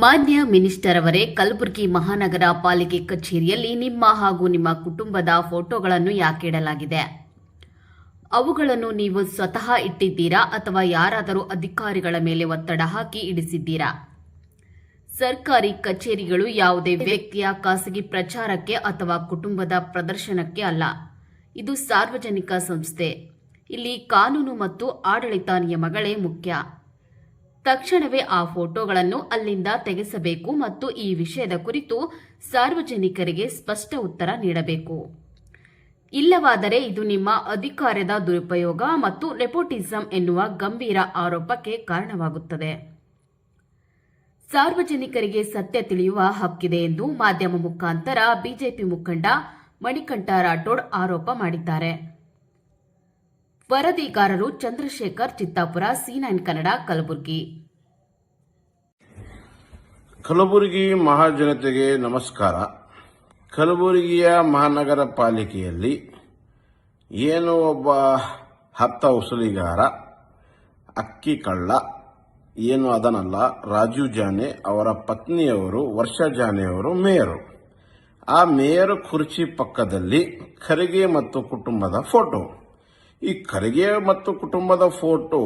ಮಾನ್ಯ ಮಿನಿಸ್ಟರ್ ಅವರೇ, ಕಲಬುರಗಿ ಮಹಾನಗರ ಪಾಲಿಕೆ ಕಚೇರಿಯಲ್ಲಿ ನಿಮ್ಮ ಹಾಗೂ ನಿಮ್ಮ ಕುಟುಂಬದ ಫೋಟೋಗಳನ್ನು ಯಾಕೆ ಇಡಲಾಗಿದೆ? ಅವುಗಳನ್ನು ನೀವು ಸ್ವತಃ ಇಟ್ಟಿದ್ದೀರಾ ಅಥವಾ ಯಾರಾದರೂ ಅಧಿಕಾರಿಗಳ ಮೇಲೆ ಒತ್ತಡ ಹಾಕಿ ಇಡಿಸಿದ್ದೀರಾ? ಸರ್ಕಾರಿ ಕಚೇರಿಗಳು ಯಾವುದೇ ವ್ಯಕ್ತಿಯ ಖಾಸಗಿ ಪ್ರಚಾರಕ್ಕೆ ಅಥವಾ ಕುಟುಂಬದ ಪ್ರದರ್ಶನಕ್ಕೆ ಅಲ್ಲ. ಇದು ಸಾರ್ವಜನಿಕ ಸಂಸ್ಥೆ. ಇಲ್ಲಿ ಕಾನೂನು ಮತ್ತು ಆಡಳಿತ ನಿಯಮಗಳೇ ಮುಖ್ಯ. ತಕ್ಷಣವೇ ಆ ಫೋಟೋಗಳನ್ನು ಅಲ್ಲಿಂದ ತೆಗೆಸಬೇಕು ಮತ್ತು ಈ ವಿಷಯದ ಕುರಿತು ಸಾರ್ವಜನಿಕರಿಗೆ ಸ್ಪಷ್ಟ ಉತ್ತರ ನೀಡಬೇಕು. ಇಲ್ಲವಾದರೆ ಇದು ನಿಮ್ಮ ಅಧಿಕಾರದ ದುರುಪಯೋಗ ಮತ್ತು ನೆಪೋಟಿಸಂ ಎನ್ನುವ ಗಂಭೀರ ಆರೋಪಕ್ಕೆ ಕಾರಣವಾಗುತ್ತದೆ. ಸಾರ್ವಜನಿಕರಿಗೆ ಸತ್ಯ ತಿಳಿಯುವ ಹಕ್ಕಿದೆ ಎಂದು ಮಾಧ್ಯಮ ಮುಖಾಂತರ ಬಿಜೆಪಿ ಮುಖಂಡ ಮಣಿಕಂಠ ರಾಠೋಡ್ ಆರೋಪ ಮಾಡಿದ್ದಾರೆ. ವರದಿಗಾರರು ಚಂದ್ರಶೇಖರ್ ಚಿತ್ತಾಪುರ, C9 ಕನ್ನಡ, ಕಲಬುರಗಿ. ಕಲಬುರಗಿ ಮಹಾಜನತೆಗೆ ನಮಸ್ಕಾರ. ಕಲಬುರಗಿಯ ಮಹಾನಗರ ಪಾಲಿಕೆಯಲ್ಲಿ ಏನು ಒಬ್ಬ ಹತ್ತ ಉಸುಲಿಗಾರ, ಅಕ್ಕಿ ಕಳ್ಳ ಏನು ಅದನ್ನಲ್ಲ, ರಾಜೀವ್ ಜಾನೆ ಅವರ ಪತ್ನಿಯವರು ವರ್ಷಾ ಜಾನೆ ಅವರು ಮೇಯರು. ಆ ಮೇಯರ್ ಕುರ್ಚಿ ಪಕ್ಕದಲ್ಲಿ ಖರ್ಗೆ ಮತ್ತು ಕುಟುಂಬದ ಫೋಟೋ. ಈ ಖರ್ಗೆ ಮತ್ತು ಕುಟುಂಬದ ಫೋಟೋ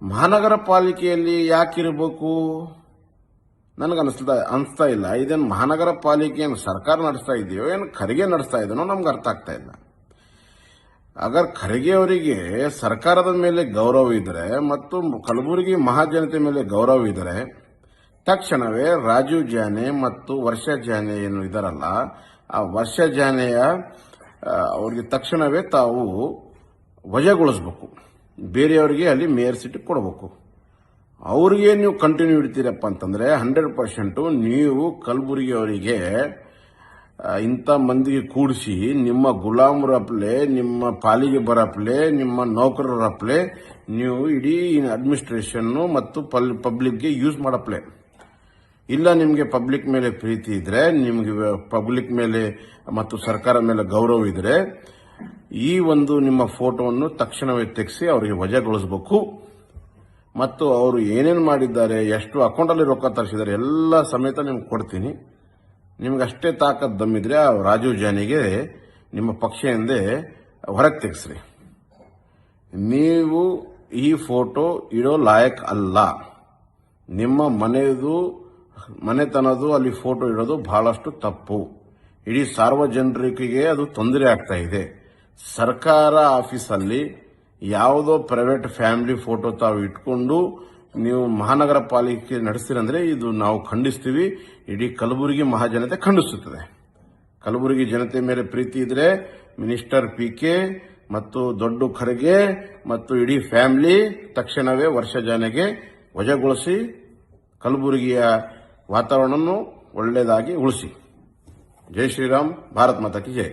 ಮಹಾನಗರ ಪಾಲಿಕೆಯಲ್ಲಿ ಯಾಕಿರಬೇಕು? ಅನಿಸ್ತಾ ಇಲ್ಲ. ಇದೇನು ಮಹಾನಗರ ಪಾಲಿಕೆಯನ್ನು ಸರ್ಕಾರ ನಡೆಸ್ತಾ ಇದೆಯೋ ಏನು ಖರ್ಗೆ ನಡೆಸ್ತಾ ಇದೆಯೋ ನಮ್ಗೆ ಅರ್ಥ ಆಗ್ತಾ ಇಲ್ಲ. ಅಗರ್ ಖರ್ಗೆ ಅವರಿಗೆ ಸರ್ಕಾರದ ಮೇಲೆ ಗೌರವ ಇದ್ರೆ ಮತ್ತು ಕಲಬುರಗಿ ಮಹಾಜನತೆ ಮೇಲೆ ಗೌರವ ಇದ್ರೆ ತಕ್ಷಣವೇ ರಾಜೀವ್ ಜಾನೆ ಮತ್ತು ವರ್ಷಾ ಜಾನೆ ಏನು ಇದಾರಲ್ಲ, ಆ ವರ್ಷಾ ಜಾನೆಯ ಅವ್ರಿಗೆ ತಕ್ಷಣವೇ ತಾವು ವಜಾಗೊಳಿಸಬೇಕು. ಬೇರೆಯವರಿಗೆ ಅಲ್ಲಿ ಮೇಯರ್ ಸೀಟ್ ಕೊಡಬೇಕು. ಅವ್ರಿಗೆ ನೀವು ಕಂಟಿನ್ಯೂ ಇಡ್ತೀರಪ್ಪ ಅಂತಂದ್ರೆ 100% ನೀವು ಕಲಬುರಗಿ ಅವರಿಗೆ ಇಂಥ ಮಂದಿಗೆ ಕೂಡಿಸಿ ನಿಮ್ಮ ಗುಲಾಮರಪ್ಲೆ, ನಿಮ್ಮ ಪಾಲಿಗೆ ಬರಪ್ಲೆ, ನಿಮ್ಮ ನೌಕರರಪ್ಲೆ ನೀವು ಇಡೀ ಅಡ್ಮಿನಿಸ್ಟ್ರೇಷನ್ ಮತ್ತು ಪಬ್ಲಿಕ್ಗೆ ಯೂಸ್ ಮಾಡಪ್ಲೆ. ಇಲ್ಲ ನಿಮಗೆ ಪಬ್ಲಿಕ್ ಮೇಲೆ ಪ್ರೀತಿ ಇದ್ರೆ, ನಿಮಗೆ ಪಬ್ಲಿಕ್ ಮೇಲೆ ಮತ್ತು ಸರ್ಕಾರ ಮೇಲೆ ಗೌರವ ಇದ್ರೆ ಈ ಒಂದು ನಿಮ್ಮ ಫೋಟೋವನ್ನು ತಕ್ಷಣವೇ ತೆಗೆಸಿ ಅವರಿಗೆ ವಜಾಗೊಳಿಸಬೇಕು. ಮತ್ತು ಅವರು ಏನೇನು ಮಾಡಿದ್ದಾರೆ, ಎಷ್ಟು ಅಕೌಂಟಲ್ಲಿ ರೊಕ್ಕ ತರಿಸಿದ್ದಾರೆ ಎಲ್ಲ ಸಮೇತ ನಿಮ್ಗೆ ಕೊಡ್ತೀನಿ. ನಿಮ್ಗೆ ಅಷ್ಟೇ ತಾಕತ್ ದಮ್ಮಿದ್ರೆ ಆ ರಾಜೀವ್ ಜಾನಿಗೆ ನಿಮ್ಮ ಪಕ್ಷ ಎಂದೇ ಹೊರಗೆ ತೆಗೆಸ್ರಿ. ನೀವು ಈ ಫೋಟೋ ಇಡೋ ಲಾಯಕ್ ಅಲ್ಲ. ನಿಮ್ಮ ಮನೆತನದು ಅಲ್ಲಿ ಫೋಟೋ ಇಡೋದು ಬಹಳಷ್ಟು ತಪ್ಪು. ಇಡೀ ಸಾರ್ವಜನಿಕರಿಗೆ ಅದು ತೊಂದರೆ ಆಗ್ತಾ ಇದೆ. ಸರ್ಕಾರ ಆಫೀಸಲ್ಲಿ ಯಾವುದೋ ಪ್ರೈವೇಟ್ ಫ್ಯಾಮಿಲಿ ಫೋಟೋ ತಾವು ಇಟ್ಕೊಂಡು ನೀವು ಮಹಾನಗರ ಪಾಲಿಕೆ ನಡೆಸ್ತೀರಂದ್ರೆ ಇದು ನಾವು ಖಂಡಿಸ್ತೀವಿ. ಇಡೀ ಕಲಬುರಗಿ ಮಹಾಜನತೆ ಖಂಡಿಸುತ್ತದೆ. ಕಲಬುರಗಿ ಜನತೆ ಮೇಲೆ ಪ್ರೀತಿ ಇದ್ರೆ ಮಿನಿಸ್ಟರ್ PK ಮತ್ತು ದೊಡ್ಡ ಖರ್ಗೆ ಮತ್ತು ಇಡೀ ಫ್ಯಾಮಿಲಿ ತಕ್ಷಣವೇ ವರ್ಷಾ ಜಾನೆಗೆ ವಜಾಗೊಳಿಸಿ ಕಲಬುರಗಿಯ ವಾತಾವರಣವನ್ನು ಒಳ್ಳೆಯದಾಗಿ ಉಳಿಸಿ. ಜೈ ಶ್ರೀರಾಮ್, ಭಾರತ್ ಮಾತಾ ಕಿ ಜೈ.